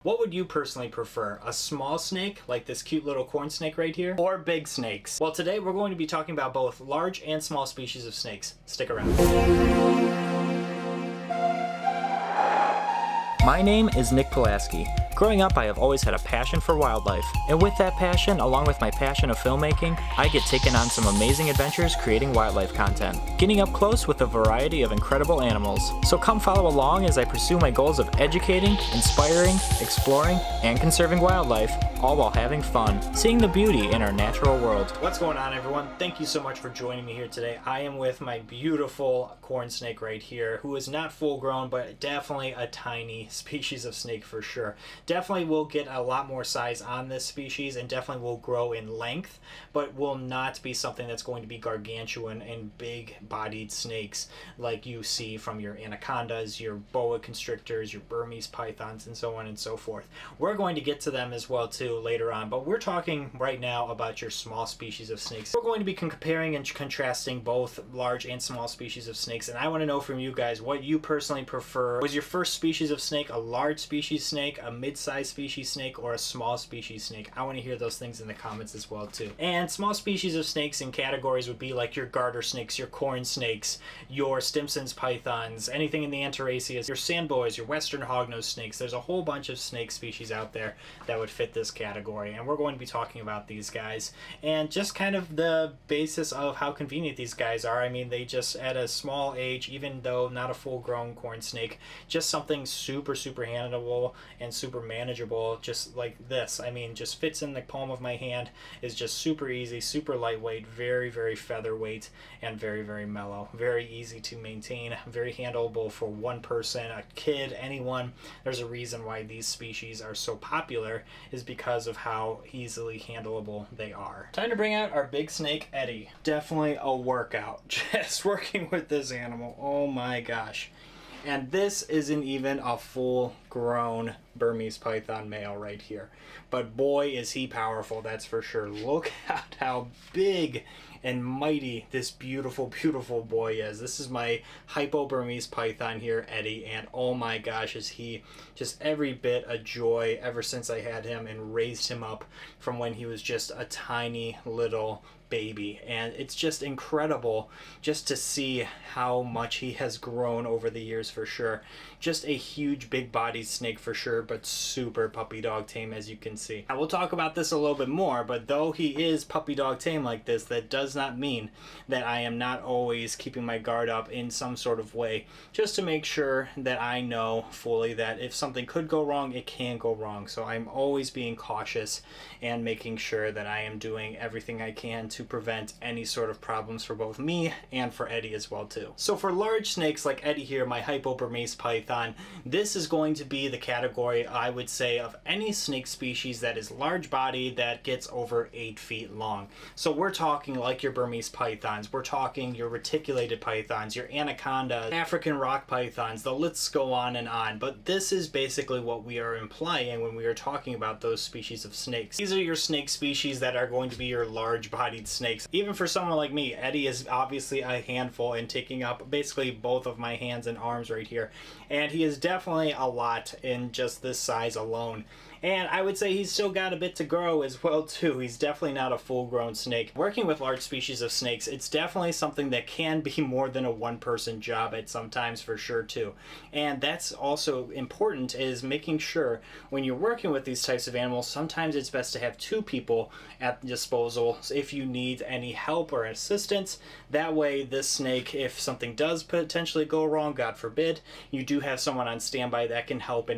What would you personally prefer? A small snake, like this cute little corn snake right here, or big snakes? Well, today we're going to be talking about both large and small species of snakes. Stick around. My name is Nick Pulaski. Growing up, I have always had a passion for wildlife, and with that passion, along with my passion of filmmaking, I get taken on some amazing adventures creating wildlife content, getting up close with a variety of incredible animals. So come follow along as I pursue my goals of educating, inspiring, exploring, and conserving wildlife, all while having fun, seeing the beauty in our natural world. What's going on, everyone? Thank you so much for joining me here today. I am with my beautiful corn snake right here, who is not full grown, but definitely a tiny species of snake for sure. Definitely will get a lot more size on this species and definitely will grow in length, but will not be something that's going to be gargantuan and big bodied snakes like you see from your anacondas, your boa constrictors, your Burmese pythons, and so on and so forth. We're going to get to them as well too later on, but we're talking right now about your small species of snakes. We're going to be comparing and contrasting both large and small species of snakes, and I want to know from you guys what you personally prefer. Was your first species of snake a large species snake, a mid-sized species snake, or a small species snake? I want to hear those things in the comments as well too. And small species of snakes in categories would be like your garter snakes, your corn snakes, your Stimson's pythons, anything in the Anteraceae, your sandboas, your western hognose snakes. There's a whole bunch of snake species out there that would fit this category, and we're going to be talking about these guys and just kind of the basis of how convenient these guys are. I mean, they just at a small age, even though not a full-grown corn snake, just something super handleable and super manageable, just like this. I mean, just fits in the palm of my hand, is just super easy, super lightweight, very featherweight, and very mellow, very easy to maintain, very handleable for one person, a kid, anyone. There's a reason why these species are so popular, is because of how easily handleable they are. Time to bring out our big snake, Eddie. Definitely a workout, just working with this animal. Oh my gosh. And this isn't even a full-grown Burmese python male right here. But boy, is he powerful, that's for sure. Look at how big and mighty this beautiful boy is. This is my hypo Burmese python here, Eddie, and oh my gosh, is he just every bit a joy ever since I had him and raised him up from when he was just a tiny little baby. And it's just incredible just to see how much he has grown over the years for sure. Just a huge big bodied snake for sure, but super puppy dog tame, as you can see. Now we'll talk about this a little bit more, but though he is puppy dog tame like this, that does not mean that I am not always keeping my guard up in some sort of way, just to make sure that I know fully that if something could go wrong, it can go wrong. So I'm always being cautious and making sure that I am doing everything I can to prevent any sort of problems for both me and for Eddie as well too. So for large snakes like Eddie here, my hypo Burmese python, this is going to be the category, I would say, of any snake species that is large bodied that gets over 8 feet long. So we're talking like your Burmese pythons, we're talking your reticulated pythons, your anacondas, African rock pythons, the list go on and on, but this is basically what we are implying when we are talking about those species of snakes. These are your snake species that are going to be your large bodied snakes. Even for someone like me, Eddie is obviously a handful and taking up basically both of my hands and arms right here, and he is definitely a lot in just this size alone. And I would say he's still got a bit to grow as well too. He's definitely not a full-grown snake. Working with large species of snakes, it's definitely something that can be more than a one-person job at sometimes for sure too. And that's also important, is making sure when you're working with these types of animals, sometimes it's best to have two people at disposal if you need any help or assistance. That way this snake, if something does potentially go wrong, God forbid, you do have someone on standby that can help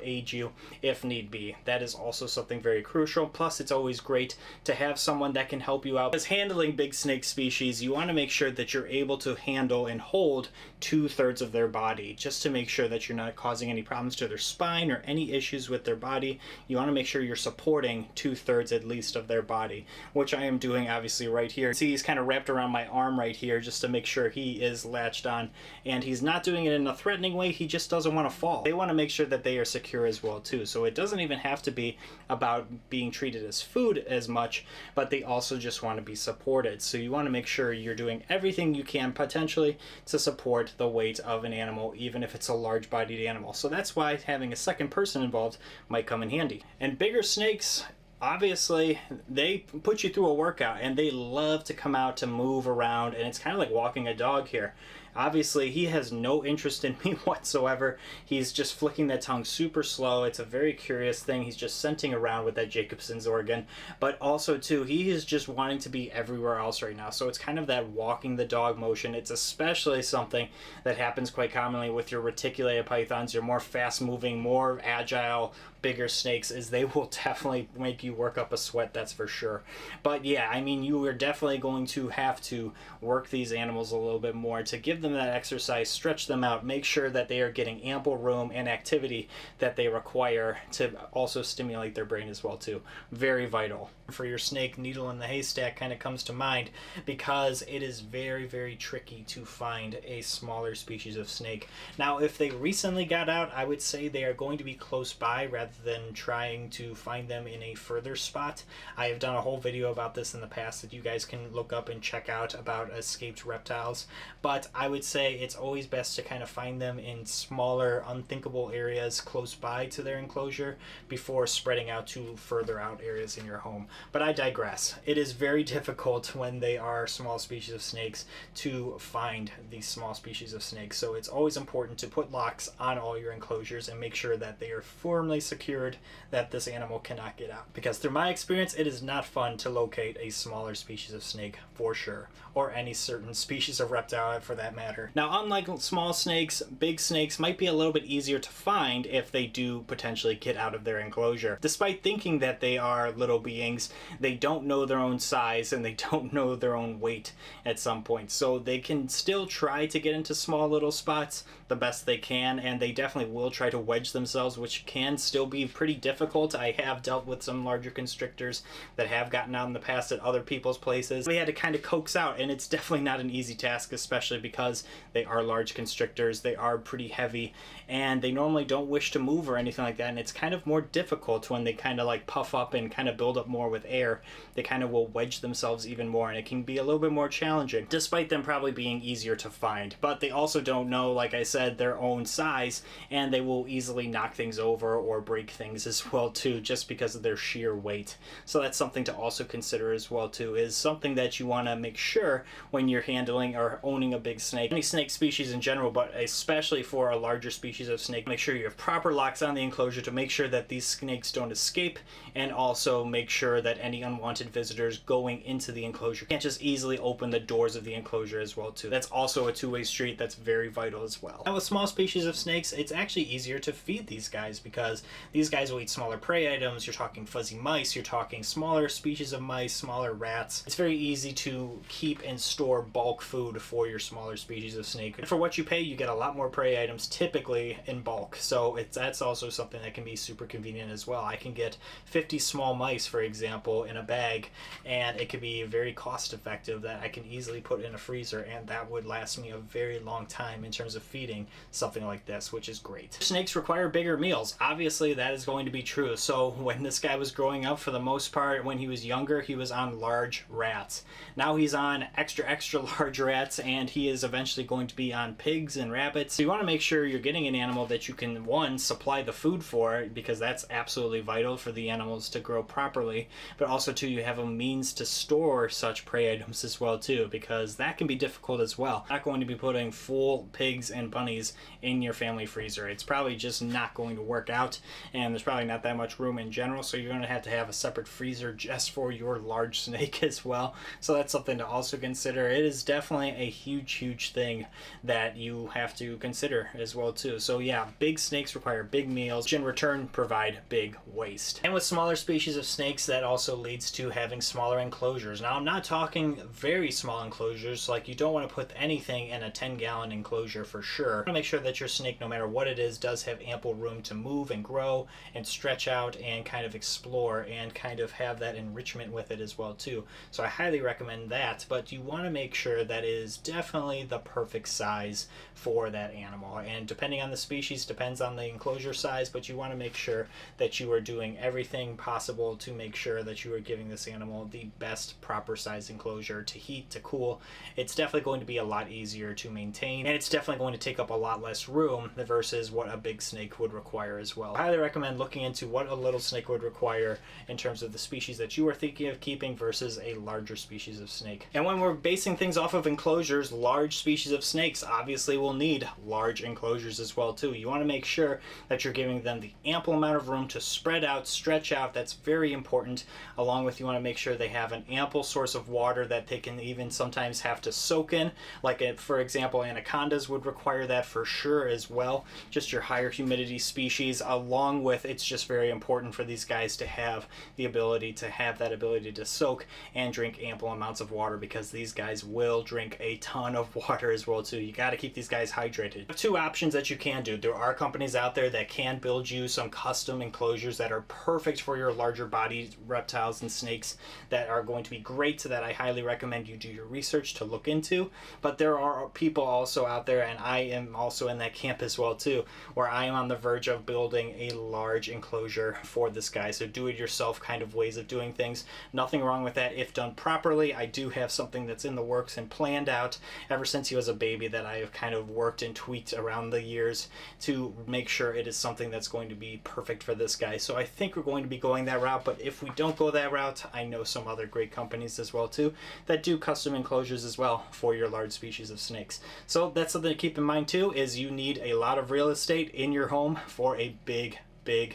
aid you if need be. That is also something very crucial. Plus, it's always great to have someone that can help you out. As handling big snake species, you want to make sure that you're able to handle and hold 2/3 of their body, just to make sure that you're not causing any problems to their spine or any issues with their body. You want to make sure you're supporting 2/3 at least of their body, which I am doing obviously right here. See, he's kind of wrapped around my arm right here just to make sure he is latched on, and he's not doing it in a threatening way. He just doesn't want to fall. They want to make sure that they are secure as well too, so it doesn't even have to be about being treated as food as much, but they also just want to be supported. So you want to make sure you're doing everything you can potentially to support the weight of an animal, even if it's a large-bodied animal. So that's why having a second person involved might come in handy. And bigger snakes, obviously, they put you through a workout and they love to come out to move around, and it's kind of like walking a dog here. Obviously, he has no interest in me whatsoever. He's just flicking that tongue super slow. It's a very curious thing. He's just scenting around with that Jacobson's organ. But also, too, he is just wanting to be everywhere else right now. So it's kind of that walking the dog motion. It's especially something that happens quite commonly with your reticulated pythons, your more fast-moving, more agile, bigger snakes, is they will definitely make you work up a sweat, that's for sure. But yeah, I mean, you are definitely going to have to work these animals a little bit more to give them that exercise, stretch them out, make sure that they are getting ample room and activity that they require to also stimulate their brain as well too. Very vital. For your snake, needle in the haystack kind of comes to mind because it is very, very tricky to find a smaller species of snake. Now, if they recently got out, I would say they are going to be close by rather than trying to find them in a further spot. I have done a whole video about this in the past that you guys can look up and check out about escaped reptiles, but I would say it's always best to kind of find them in smaller, unthinkable areas close by to their enclosure before spreading out to further out areas in your home. But I digress. It is very difficult when they are small species of snakes to find these small species of snakes, so it's always important to put locks on all your enclosures and make sure that they are firmly secured, that this animal cannot get out. Because through my experience, it is not fun to locate a smaller species of snake, for sure, or any certain species of reptile for that matter. Now, unlike small snakes, big snakes might be a little bit easier to find if they do potentially get out of their enclosure. Despite thinking that they are little beings, they don't know their own size and they don't know their own weight at some point. So they can still try to get into small little spots the best they can, and they definitely will try to wedge themselves, which can still be pretty difficult. I have dealt with some larger constrictors that have gotten out in the past at other people's places. We had to kind of coax out, and it's definitely not an easy task, especially because they are large constrictors, they are pretty heavy, and they normally don't wish to move or anything like that, and it's kind of more difficult when they kind of like puff up and kind of build up more with air. They kind of will wedge themselves even more, and it can be a little bit more challenging, despite them probably being easier to find. But they also don't know, like I said, their own size, and they will easily knock things over or break things as well too, just because of their sheer weight. So that's something to also consider as well too, is something that you want to make sure when you're handling or owning a big snake, any snake species in general, but especially for a larger species of snake, make sure you have proper locks on the enclosure to make sure that these snakes don't escape, and also make sure that any unwanted visitors going into the enclosure can't just easily open the doors of the enclosure as well too. That's also a two-way street that's very vital as well. Now, with small species of snakes, it's actually easier to feed these guys because these guys will eat smaller prey items. You're talking fuzzy mice, you're talking smaller species of mice, smaller rats. It's very easy to keep and store bulk food for your smaller species of snake. And for what you pay, you get a lot more prey items typically in bulk, so that's also something that can be super convenient as well. I can get 50 small mice, for example, in a bag, and it could be very cost effective that I can easily put in a freezer, and that would last me a very long time in terms of feeding something like this, which is great. Snakes require bigger meals. Obviously, that is going to be true. So when this guy was growing up, for the most part, when he was younger, he was on large rats. Now he's on extra large rats, and he is eventually going to be on pigs and rabbits. So you want to make sure you're getting an animal that you can, one, supply the food for, because that's absolutely vital for the animals to grow properly, but also two, you have a means to store such prey items as well too, because that can be difficult as well. Not going to be putting full pigs and bunnies in your family freezer. It's probably just not going to work out, and there's probably not that much room in general, so you're going to have a separate freezer just for your large snake as well. So that's something to also consider. It is definitely a huge thing that you have to consider as well too. So yeah, big snakes require big meals, which in return provide big waste. And with smaller species of snakes, that also leads to having smaller enclosures. Now, I'm not talking very small enclosures, like you don't want to put anything in a 10-gallon enclosure for sure. You want to make sure that your snake, no matter what it is, does have ample room to move and grow and stretch out and kind of explore and kind of have that enrichment with it as well too. So I highly recommend that, but you want to make sure that it is definitely the perfect size for that animal. And depending on the species, depends on the enclosure size, but you want to make sure that you are doing everything possible to make sure that you are giving this animal the best proper size enclosure to heat, to cool. It's definitely going to be a lot easier to maintain, and it's definitely going to take up a lot less room versus what a big snake would require as well. I highly recommend looking into what a little snake would require in terms of the species that you are thinking of keeping versus a larger species of snake. And when we're basing things off of enclosures, large species of snakes obviously will need large enclosures as well too. You want to make sure that you're giving them the ample amount of room to spread out, stretch out. That's very important. Along with, you want to make sure they have an ample source of water that they can even sometimes have to soak in, like for example anacondas would require that for sure as well, just your higher humidity species. Along with, it's just very important for these guys to have the ability to have that ability to soak and drink ample amounts of water, because these guys will drink a ton of water as well too. You got to keep these guys hydrated. Two options that you can do. There are companies out there that can build you some custom enclosures that are perfect for your larger bodied reptiles and snakes, that are going to be great, so that I highly recommend you do your research to look into. But there are people also out there, and I am also in that camp as well too, where I am on the verge of building a large enclosure for this guy. So do it yourself kind of ways of doing things. Nothing wrong with that if done properly. I do have something that's in the works and planned out ever since he was a baby, that I have kind of worked and tweaked around the years to make sure it is something that's going to be perfect for this guy. So I think we're going to be going that route, but if we don't go that route, I know some other great companies as well too that do custom enclosures as well for your large species of snakes. So that's something to keep in mind too, is you need a lot of real estate in your home for a big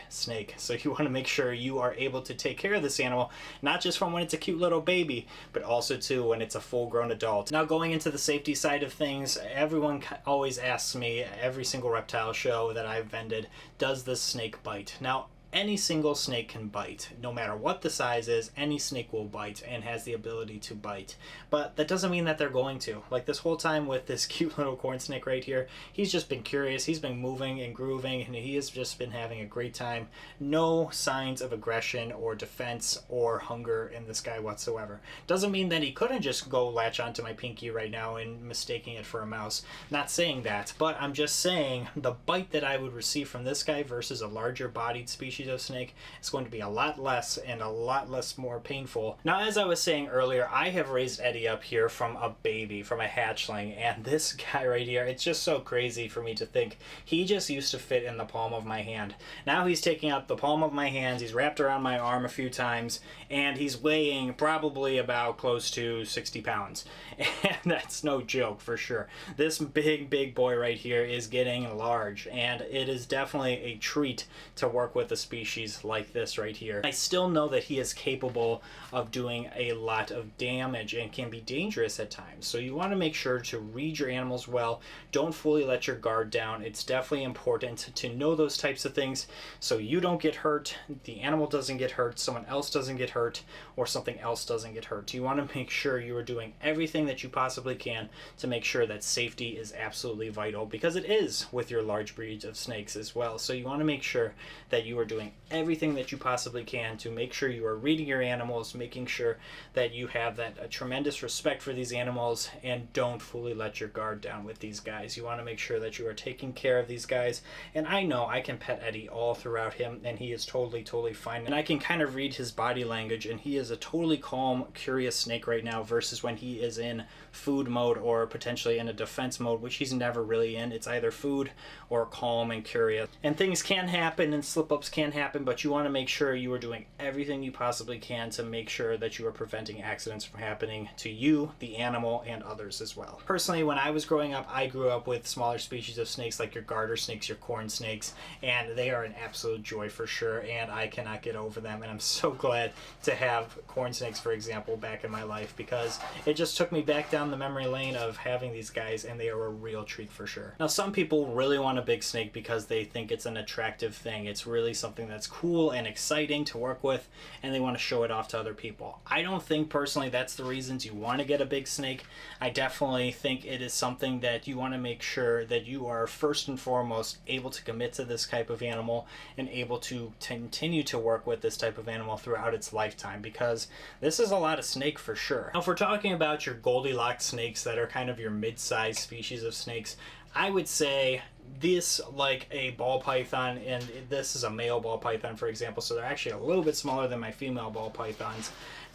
snake. So you want to make sure you are able to take care of this animal, not just from when it's a cute little baby, but also too when it's a full-grown adult. Now, going into the safety side of things, everyone always asks me, every single reptile show that I've vended, does this snake bite? Now, any single snake can bite. No matter what the size is, any snake will bite and has the ability to bite. But that doesn't mean that they're going to. Like this whole time with this cute little corn snake right here, he's just been curious. He's been moving and grooving, and he has just been having a great time. No signs of aggression or defense or hunger in this guy whatsoever. Doesn't mean that he couldn't just go latch onto my pinky right now and mistaking it for a mouse. Not saying that, but I'm just saying the bite that I would receive from this guy versus a larger bodied species of snake is going to be a lot less and a lot less more painful. Now, as I was saying earlier, I have raised Eddie up here from a baby, from a hatchling, and this guy right here, it's just so crazy for me to think he just used to fit in the palm of my hand. Now he's taking out the palm of my hands, he's wrapped around my arm a few times, and he's weighing probably about close to 60 pounds. And that's no joke for sure. This big boy right here is getting large, and it is definitely a treat to work with a species like this right here. I still know that he is capable of doing a lot of damage and can be dangerous at times. So you want to make sure to read your animals well. Don't fully let your guard down. It's definitely important to know those types of things so you don't get hurt, the animal doesn't get hurt, someone else doesn't get hurt, or something else doesn't get hurt. You want to make sure you are doing everything that you possibly can to make sure that safety is absolutely vital, because it is with your large breeds of snakes as well. So you want to make sure that you are doing everything that you possibly can to make sure you are reading your animals, making sure that you have that tremendous respect for these animals, and don't fully let your guard down with these guys. You want to make sure that you are taking care of these guys. And I know I can pet Eddie all throughout him, and he is totally fine. And I can kind of read his body language, and he is a totally calm, curious snake right now versus when he is in food mode or potentially in a defense mode, which he's never really in. It's either food or calm and curious. And things can happen and slip-ups can happen, but you want to make sure you are doing everything you possibly can to make sure that you are preventing accidents from happening to you, the animal, and others as well. Personally, when I was growing up, I grew up with smaller species of snakes like your garter snakes, your corn snakes, and they are an absolute joy for sure, and I cannot get over them. And I'm so glad to have corn snakes, for example, back in my life, because it just took me back down the memory lane of having these guys, and they are a real treat for sure. Now, some people really want a big snake because they think it's an attractive thing. It's really something something that's cool and exciting to work with, and they want to show it off to other people. I don't think personally that's the reasons you want to get a big snake. I definitely think it is something that you want to make sure that you are first and foremost able to commit to this type of animal and able to continue to work with this type of animal throughout its lifetime, because this is a lot of snake for sure. Now, if we're talking about your Goldilocks snakes that are kind of your mid-sized species of snakes, I would say this, like a ball python, and this is a male ball python, for example, so they're actually a little bit smaller than my female ball pythons.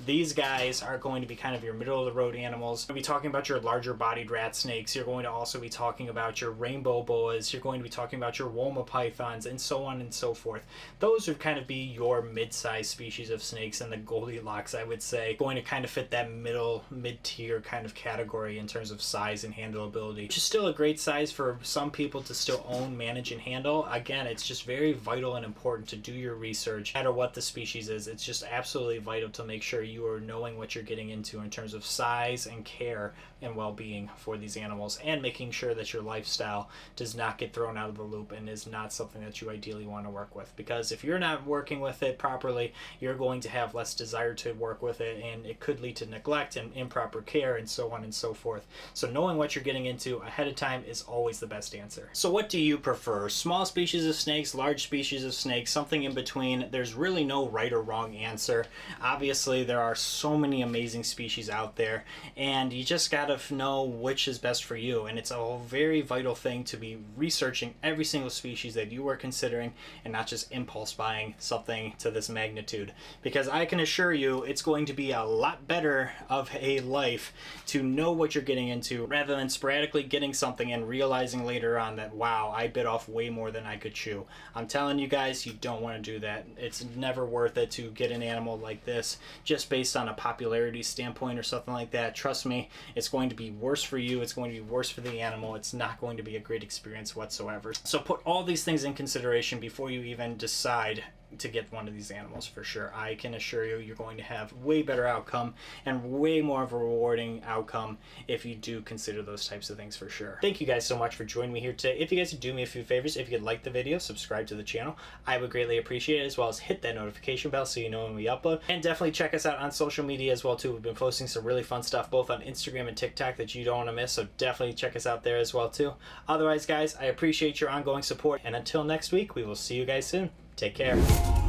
These guys are going to be kind of your middle of the road animals. You'll be talking about your larger bodied rat snakes. You're going to also be talking about your rainbow boas. You're going to be talking about your Woma pythons, and so on and so forth. Those would kind of be your mid-sized species of snakes, and the Goldilocks, I would say, going to kind of fit that mid-tier kind of category in terms of size and handleability, which is still a great size for some people to still own, manage, and handle. Again, it's just very vital and important to do your research, no matter what the species is. It's just absolutely vital to make sure you are knowing what you're getting into in terms of size and care and well-being for these animals, and making sure that your lifestyle does not get thrown out of the loop and is not something that you ideally want to work with. Because if you're not working with it properly, you're going to have less desire to work with it, and it could lead to neglect and improper care and so on and so forth. So knowing what you're getting into ahead of time is always the best answer. So what do you prefer? Small species of snakes, large species of snakes, something in between? There's really no right or wrong answer. Obviously, there are so many amazing species out there, and you just gotta know which is best for you. And it's a very vital thing to be researching every single species that you are considering, and not just impulse buying something to this magnitude, because I can assure you it's going to be a lot better of a life to know what you're getting into, rather than sporadically getting something and realizing later on that, wow, I bit off way more than I could chew. I'm telling you guys, you don't want to do that. It's never worth it to get an animal like this just based on a popularity standpoint or something like that. Trust me, it's going to be worse for you. It's going to be worse for the animal. It's not going to be a great experience whatsoever. So put all these things in consideration before you even decide to get one of these animals for sure. I can assure you, you're going to have way better outcome and way more of a rewarding outcome if you do consider those types of things for sure. Thank you guys so much for joining me here today. If you guys would do me a few favors, if you could like the video, subscribe to the channel, I would greatly appreciate it, as well as hit that notification bell so you know when we upload. And definitely check us out on social media as well too. We've been posting some really fun stuff both on Instagram and TikTok that you don't want to miss, so definitely check us out there as well too. Otherwise guys, I appreciate your ongoing support, and until next week, we will see you guys soon. Take care.